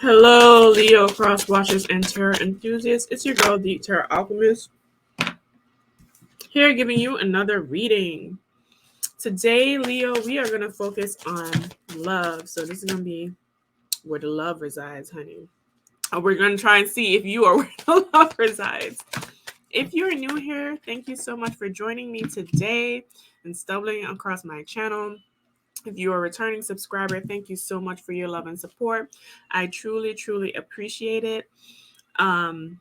Hello, Leo, cross watchers, and tarot enthusiasts. It's your girl, the Tarot Alchemist, here giving you another reading. Today, Leo, we are going to focus on love. So this is going to be where the love resides, honey. We're going to try and see if you are where the love resides. If you're new here, thank you so much for joining me today and stumbling across my channel. If you are a returning subscriber, thank you so much for your love and support. I truly, truly appreciate it. I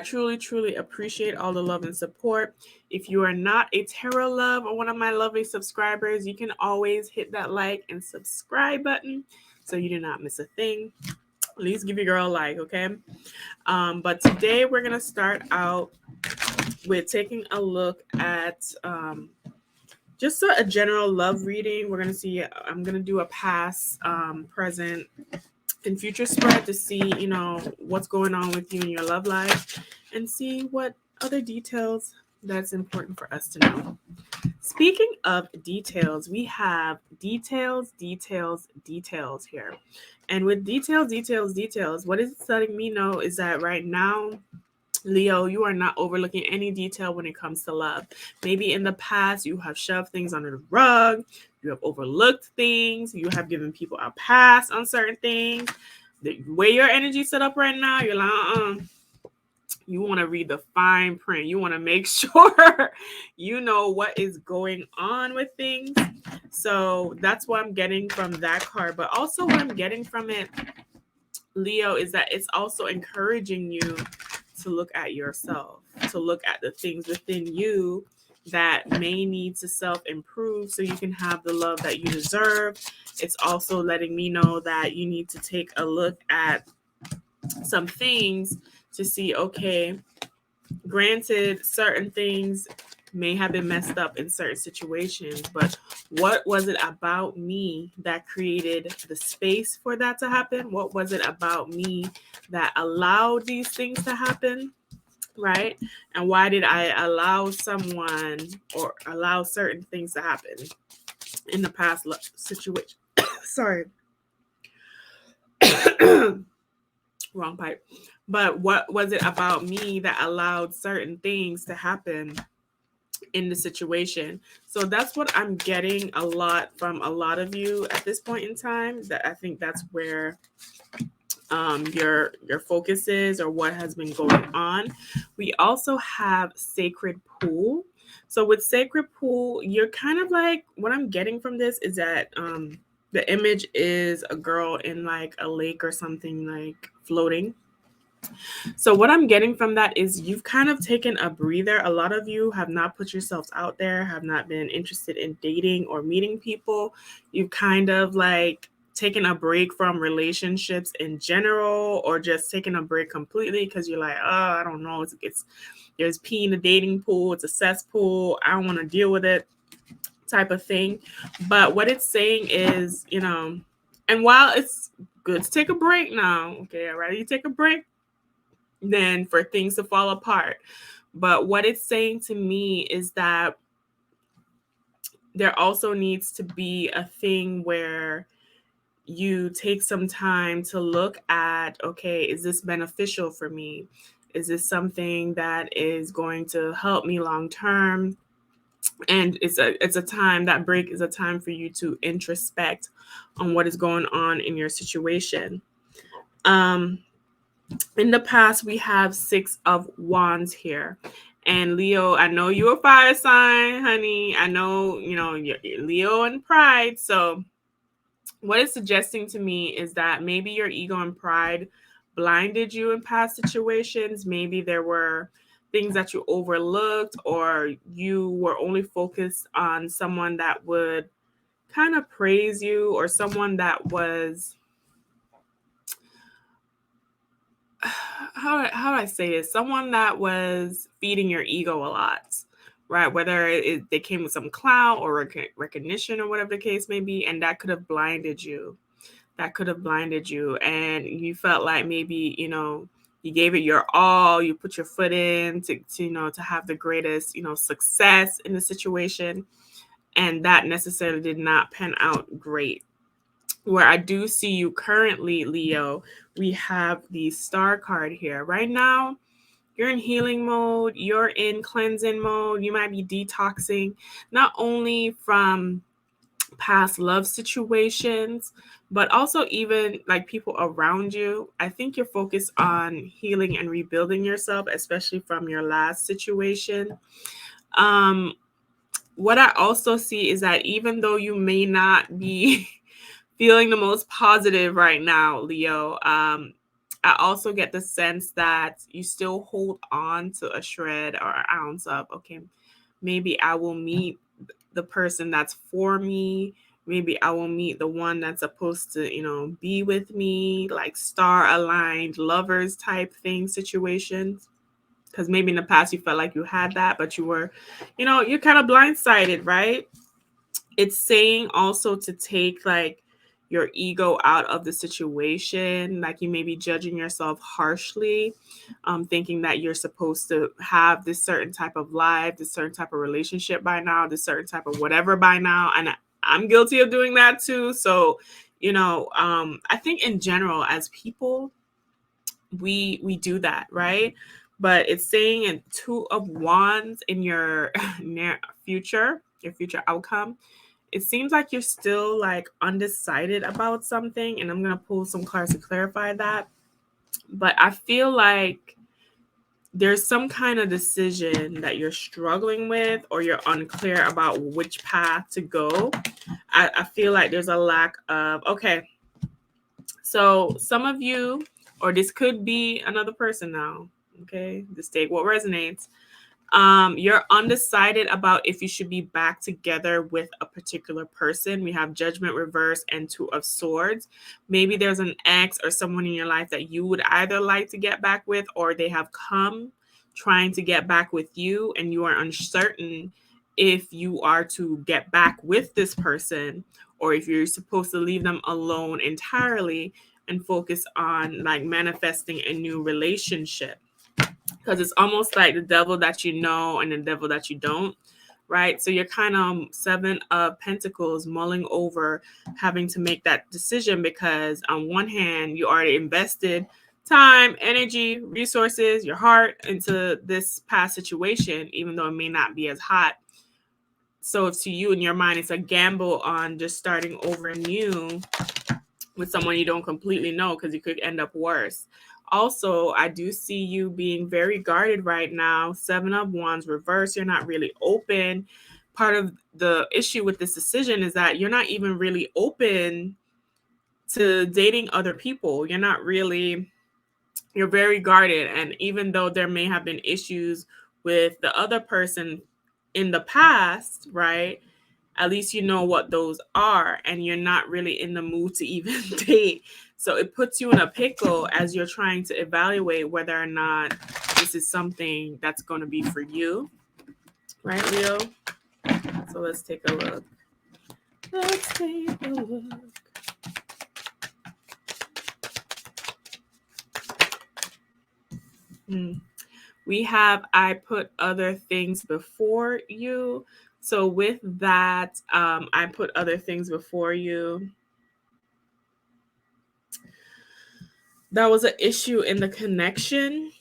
truly appreciate all the love and support. If you are not a tarot love or one of my lovely subscribers, you can always hit that like and subscribe button so you do not miss a thing. At least give your girl a like, okay? But today we're going to start out with taking a look at just a general love reading. We're going to see, I'm going to do a past, present, and future spread to see, what's going on with you in your love life and see what other details that's important for us to know. Speaking of details, we have details here. And with details, what it's letting me know is that right now, Leo, you are not overlooking any detail when it comes to love. Maybe in the past, you have shoved things under the rug. You have overlooked things. You have given people a pass on certain things. The way your energy set up right now, you're like, You want to read the fine print. You want to make sure you know what is going on with things. So that's what I'm getting from that card. But also what I'm getting from it, Leo, is that it's also encouraging you to look at yourself, to look at the things within you that may need to self-improve so you can have the love that you deserve. It's also letting me know that you need to take a look at some things to see, okay, granted, certain things may have been messed up in certain situations, but what was it about me that created the space for that to happen? What was it about me that allowed these things to happen? Right? And why did I allow someone or allow certain things to happen in the past situation? Sorry. Wrong pipe. But what was it about me that allowed certain things to happen in the situation? So that's what I'm getting a lot from a lot of you at this point in time. That I think that's where your focus is, or what has been going on. We also have Sacred Pool. So with Sacred Pool, you're kind of like, what I'm getting from this is that the image is a girl in like a lake or something, like floating. So what I'm getting from that is you've kind of taken a breather. A lot of you have not put yourselves out there, have not been interested in dating or meeting people. You've kind of like taken a break from relationships in general, or just taken a break completely because you're like, I don't know, there's pee in the dating pool, it's a cesspool, I don't want to deal with it, type of thing. But what it's saying is, and while it's good to take a break now, okay, I'd rather you take a break than for things to fall apart. But what it's saying to me is that there also needs to be a thing where you take some time to look at, okay, is this beneficial for me? Is this something that is going to help me long term? And it's a time, that break is a time for you to introspect on what is going on in your situation. In the past, we have 6 of Wands here. And Leo, I know you're a fire sign, honey. I know, you're Leo and pride. So what it's suggesting to me is that maybe your ego and pride blinded you in past situations. Maybe there were things that you overlooked, or you were only focused on someone that would kind of praise you, or someone that was, how do I say this? Someone that was feeding your ego a lot, right? Whether they came with some clout or recognition or whatever the case may be, and that could have blinded you. And you felt like maybe, you gave it your all, you put your foot in to have the greatest, success in the situation, and that necessarily did not pan out great. where I do see you currently, Leo, we have the Star card here. Right now, you're in healing mode, you're in cleansing mode, you might be detoxing, not only from past love situations, but also even like people around you. I think you're focused on healing and rebuilding yourself, especially from your last situation. Um, what I also see is that even though you may not be feeling the most positive right now, Leo, I also get the sense that you still hold on to a shred or an ounce of, okay, maybe I will meet the person that's for me. Maybe I will meet the one that's supposed to, be with me, like star aligned lovers type thing situations. Because maybe in the past you felt like you had that, but you were, you're kind of blindsided, right? It's saying also to take like your ego out of the situation, like you may be judging yourself harshly, thinking that you're supposed to have this certain type of life, this certain type of relationship by now, this certain type of whatever by now. And I'm guilty of doing that too. So, I think in general as people, we do that, right? But it's saying in Two of Wands in your near future, your future outcome, it seems like you're still like undecided about something, and I'm going to pull some cards to clarify that. But I feel like there's some kind of decision that you're struggling with, or you're unclear about which path to go. I feel like there's a lack of, okay, so some of you, or this could be another person now, okay, just take what resonates. You're undecided about if you should be back together with a particular person. We have Judgment reverse and Two of Swords. Maybe there's an ex or someone in your life that you would either like to get back with, or they have come trying to get back with you, and you are uncertain if you are to get back with this person, or if you're supposed to leave them alone entirely and focus on like manifesting a new relationship. Because it's almost like the devil that you know and the devil that you don't, right? So you're kind of Seven of Pentacles mulling over having to make that decision, because on one hand, you already invested time, energy, resources, your heart into this past situation, even though it may not be as hot. So to you, in your mind, it's a gamble on just starting over new with someone you don't completely know, because you could end up worse. Also, I do see you being very guarded right now. Seven of Wands reverse. You're not really open. Part of the issue with this decision is that you're not even really open to dating other people. You're very guarded. And even though there may have been issues with the other person in the past, right? At least you know what those are, and you're not really in the mood to even date. So it puts you in a pickle as you're trying to evaluate whether or not this is something that's going to be for you. Right, Leo? So let's take a look. Let's take a look. We have I put other things before you. So with that, I put other things before you. That was an issue in the connection,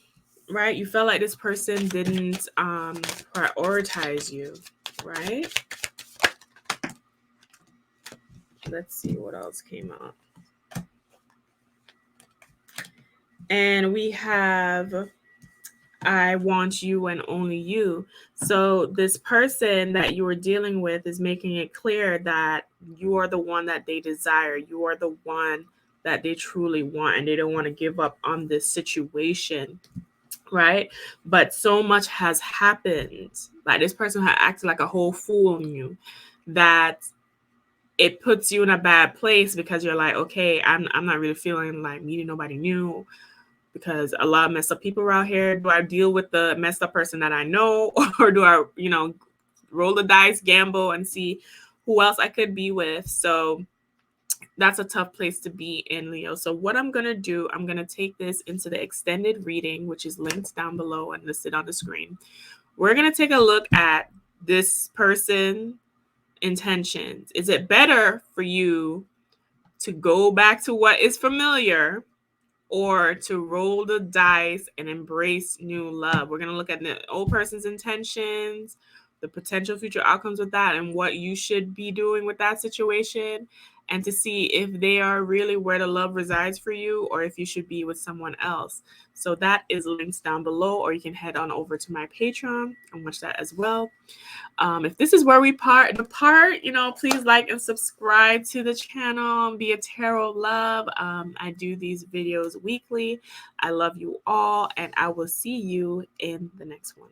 right? You felt like this person didn't prioritize you, right? Let's see what else came up. And we have I want you and only you. So this person that you were dealing with is making it clear that you are the one that they desire. You are the one that they truly want, and they don't want to give up on this situation, right? But so much has happened. Like this person had acted like a whole fool on you, that it puts you in a bad place, because you're like, okay, I'm not really feeling like meeting nobody new, because a lot of messed up people are out here. Do I deal with the messed up person that I know, or do I, roll the dice, gamble, and see who else I could be with? So that's a tough place to be in, Leo. So what I'm going to do, I'm going to take this into the extended reading, which is linked down below and listed on the screen. We're going to take a look at this person intentions. Is it better for you to go back to what is familiar, or to roll the dice and embrace new love. We're going to look at the old person's intentions, the potential future outcomes with that, and what you should be doing with that situation, and to see if they are really where the love resides for you, or if you should be with someone else. So that is links down below, or you can head on over to my Patreon and watch that as well. If this is where we depart, please like and subscribe to the channel. Be a tarot love. I do these videos weekly. I love you all, and I will see you in the next one.